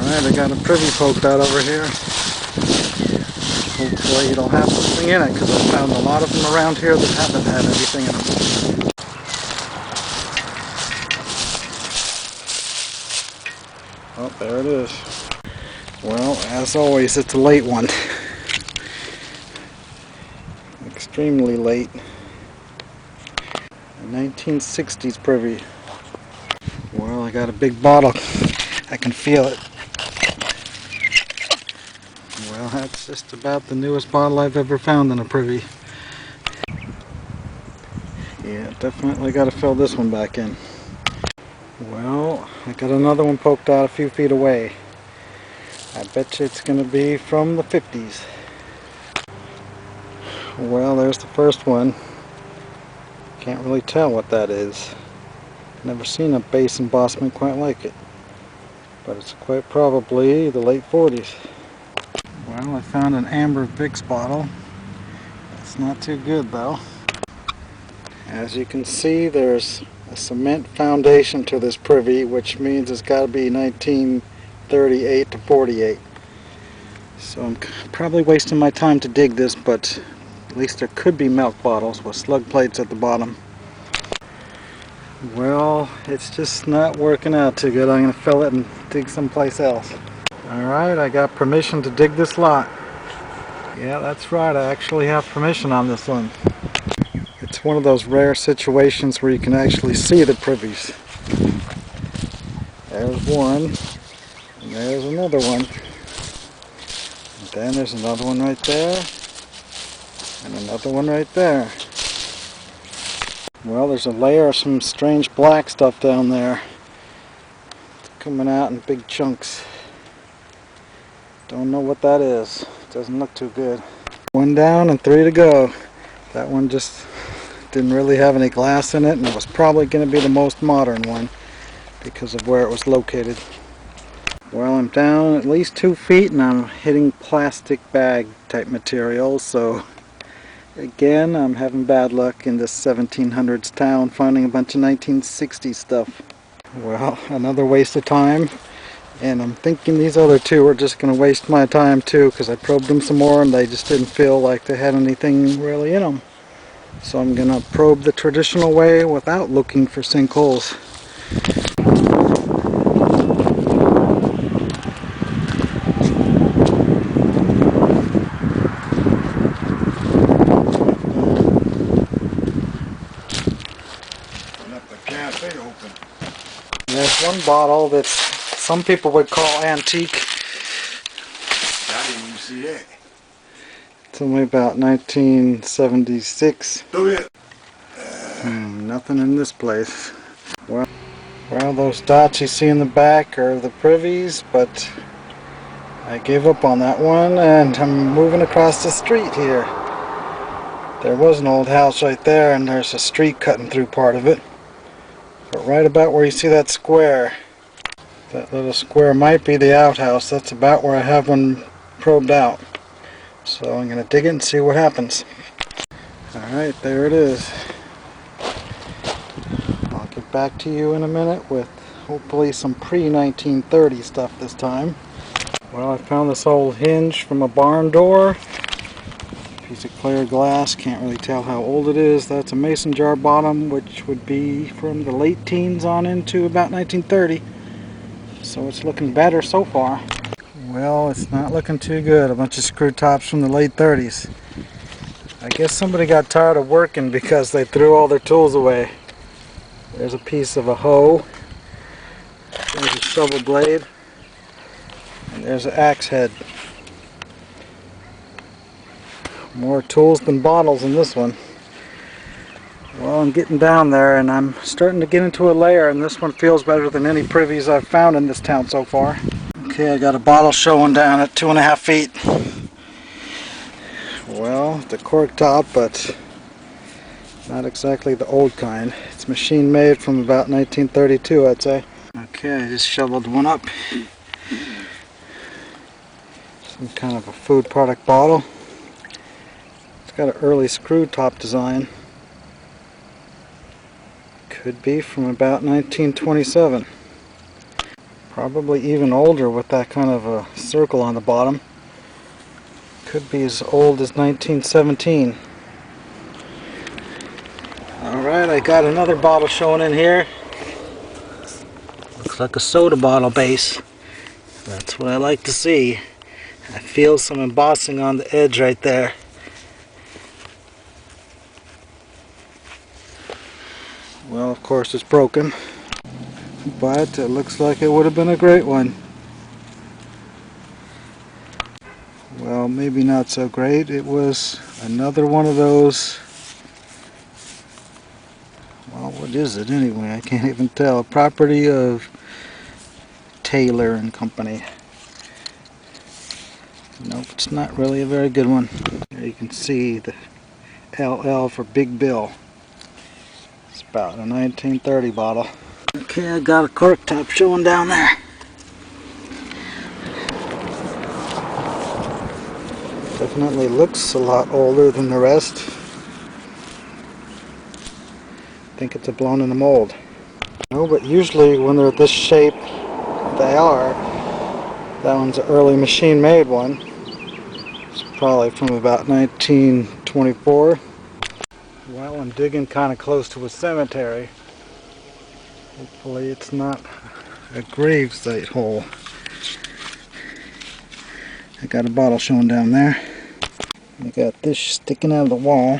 Alright, I got a privy poked out over here. Hopefully it'll have something in it, because I found a lot of them around here that haven't had anything in them. Oh, there it is. Well, as always, it's a late one. Extremely late. A 1960s privy. Well, I got a big bottle. I can feel it. Well, that's just about the newest bottle I've ever found in a privy. Yeah, definitely got to fill this one back in. Well, I got another one poked out a few feet away. I bet you it's going to be from the 50s. Well, there's the first one. Can't really tell what that is. Never seen a base embossment quite like it. But it's quite probably the late 40s. Well, I found an amber Vicks bottle. It's not too good though. As you can see, there's a cement foundation to this privy, which means it's got to be 1938 to 48. So I'm probably wasting my time to dig this, but at least there could be milk bottles with slug plates at the bottom. Well, it's just not working out too good. I'm going to fill it and dig someplace else. Alright, I got permission to dig this lot. Yeah, that's right, I actually have permission on this one. It's one of those rare situations where you can actually see the privies. There's one, and there's another one. And then there's another one right there, and another one right there. Well, there's a layer of some strange black stuff down there. It's coming out in big chunks. Don't know what that is. Doesn't look too good. One down and 3 to go. That one just didn't really have any glass in it, and it was probably going to be the most modern one because of where it was located. Well, I'm down at least 2 feet and I'm hitting plastic bag type material, so again I'm having bad luck in this 1700s town finding a bunch of 1960s stuff. Well, another waste of time. And I'm thinking these other two are just going to waste my time too, because I probed them some more and they just didn't feel like they had anything really in them. So I'm going to probe the traditional way without looking for sinkholes. There's one bottle that's some people would call antique. I didn't even see that. It's only about 1976. Look at Nothing in this place. Well, those dots you see in the back are the privies, but I gave up on that one and I'm moving across the street here. There was an old house right there and there's a street cutting through part of it. But right about where you see that square, that little square might be the outhouse. That's about where I have one probed out. So I'm going to dig it and see what happens. Alright, there it is. I'll get back to you in a minute with hopefully some pre-1930 stuff this time. Well, I found this old hinge from a barn door. Piece of clear glass, can't really tell how old it is. That's a mason jar bottom, which would be from the late teens on into about 1930. So it's looking better so far. Well, it's not looking too good. A bunch of screw tops from the late 30s. I guess somebody got tired of working because they threw all their tools away. There's a piece of a hoe. There's a shovel blade. And there's an axe head. More tools than bottles in this one. Well, I'm getting down there and I'm starting to get into a layer, and this one feels better than any privies I've found in this town so far. Okay, I got a bottle showing down at 2.5 feet. Well, it's a cork top, but not exactly the old kind. It's machine made from about 1932, I'd say. Okay, I just shoveled one up. Some kind of a food product bottle. Got an early screw top design. Could be from about 1927. Probably even older with that kind of a circle on the bottom. Could be as old as 1917. Alright, I got another bottle showing in here. Looks like a soda bottle base. That's what I like to see. I feel some embossing on the edge right there. Well, of course it's broken, but it looks like it would have been a great one. Well, maybe not so great. It was another one of those, well, what is it anyway? I can't even tell. Property of Taylor and Company. Nope, it's not really a very good one. There you can see the LL for Big Bill. It's about a 1930 bottle. Okay, I got a cork top showing down there. Definitely looks a lot older than the rest. I think it's a blown in the mold. No, but usually when they're this shape, they are. That one's an early machine made one. It's probably from about 1924. Well, I'm digging kind of close to a cemetery. Hopefully it's not a gravesite hole. I got a bottle showing down there. I got this sticking out of the wall.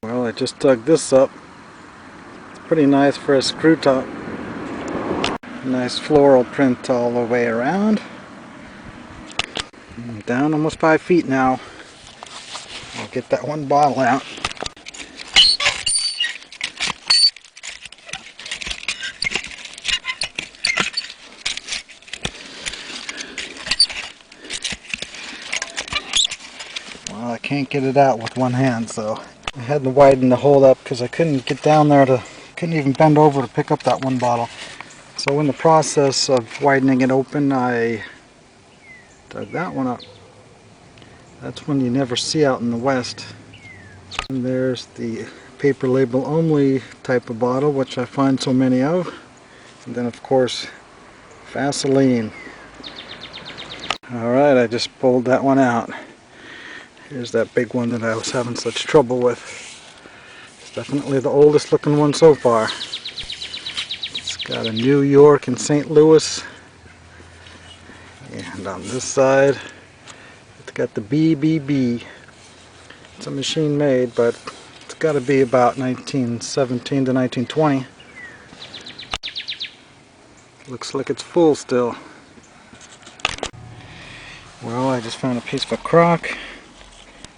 Well, I just dug this up. It's pretty nice for a screw top. Nice floral print all the way around. I'm down almost 5 feet now. I'll get that one bottle out. Well, I can't get it out with one hand, so I had to widen the hole up because I couldn't get down there couldn't even bend over to pick up that one bottle. So in the process of widening it open, I dug that one up. That's one you never see out in the West. And there's the paper label only type of bottle, which I find so many of. And then of course, Vaseline. Alright, I just pulled that one out. Here's that big one that I was having such trouble with. It's definitely the oldest looking one so far. It's got a New York and St. Louis. And on this side, it's got the BBB. It's a machine made, but it's got to be about 1917 to 1920. Looks like it's full still. Well, I just found a piece of a crock.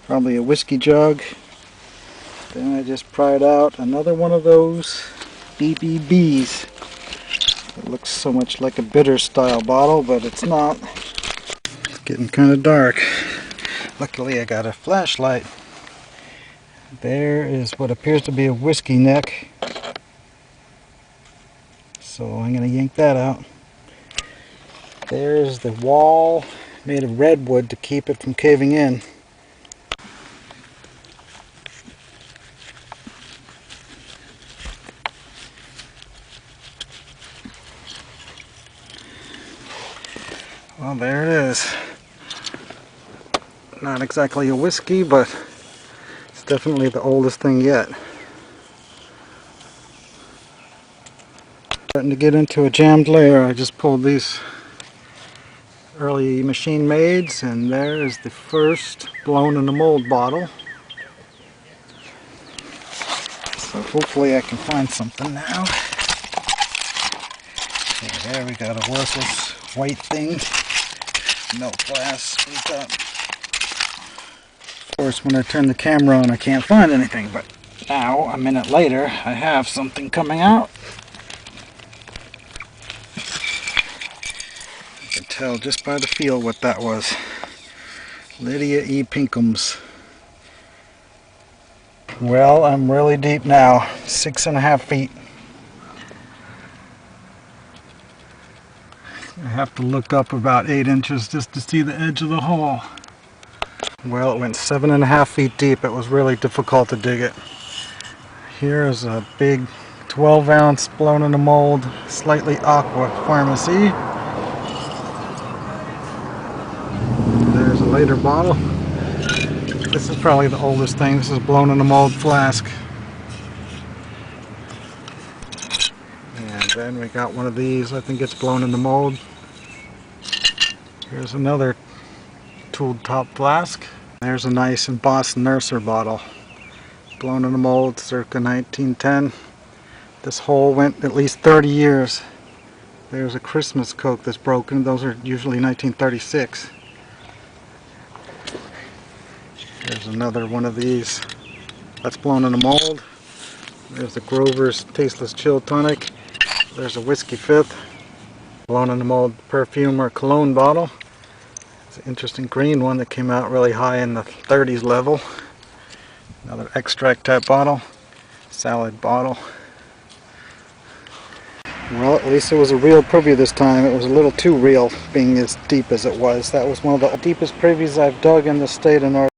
Probably a whiskey jug. Then I just pried out another one of those BBBs. It looks so much like a bitter style bottle, but it's not. It's getting kind of dark. Luckily I got a flashlight. There is what appears to be a whiskey neck. So I'm going to yank that out. There's the wall made of redwood to keep it from caving in. Well, there it is. Not exactly a whiskey, but it's definitely the oldest thing yet. Starting to get into a jammed layer. I just pulled these early machine mades, and there is the first blown in the mold bottle. So hopefully I can find something now. Okay, there we got a worthless white thing. No glass squeezed up. Of course, when I turn the camera on, I can't find anything, but now, a minute later, I have something coming out. You can tell just by the feel what that was. Lydia E. Pinkham's. Well, I'm really deep now, 6.5 feet. I have to look up about 8 inches just to see the edge of the hole. Well, it went 7.5 feet deep. It was really difficult to dig it. Here is a big 12-ounce blown in a mold, slightly aqua pharmacy. There's a later bottle. This is probably the oldest thing. This is blown in a mold flask. And then we got one of these. I think it's blown in the mold. Here's another tooled top flask. There's a nice embossed Nurser bottle. Blown in a mold circa 1910. This hole went at least 30 years. There's a Christmas Coke that's broken. Those are usually 1936. There's another one of these. That's blown in a mold. There's the Grover's Tasteless Chill Tonic. There's a Whiskey Fifth. Blown in a mold perfume or cologne bottle. It's an interesting green one that came out really high in the 30s level. Another extract type bottle. Salad bottle. Well, at least it was a real privy this time. It was a little too real, being as deep as it was. That was one of the deepest privies I've dug in the state of North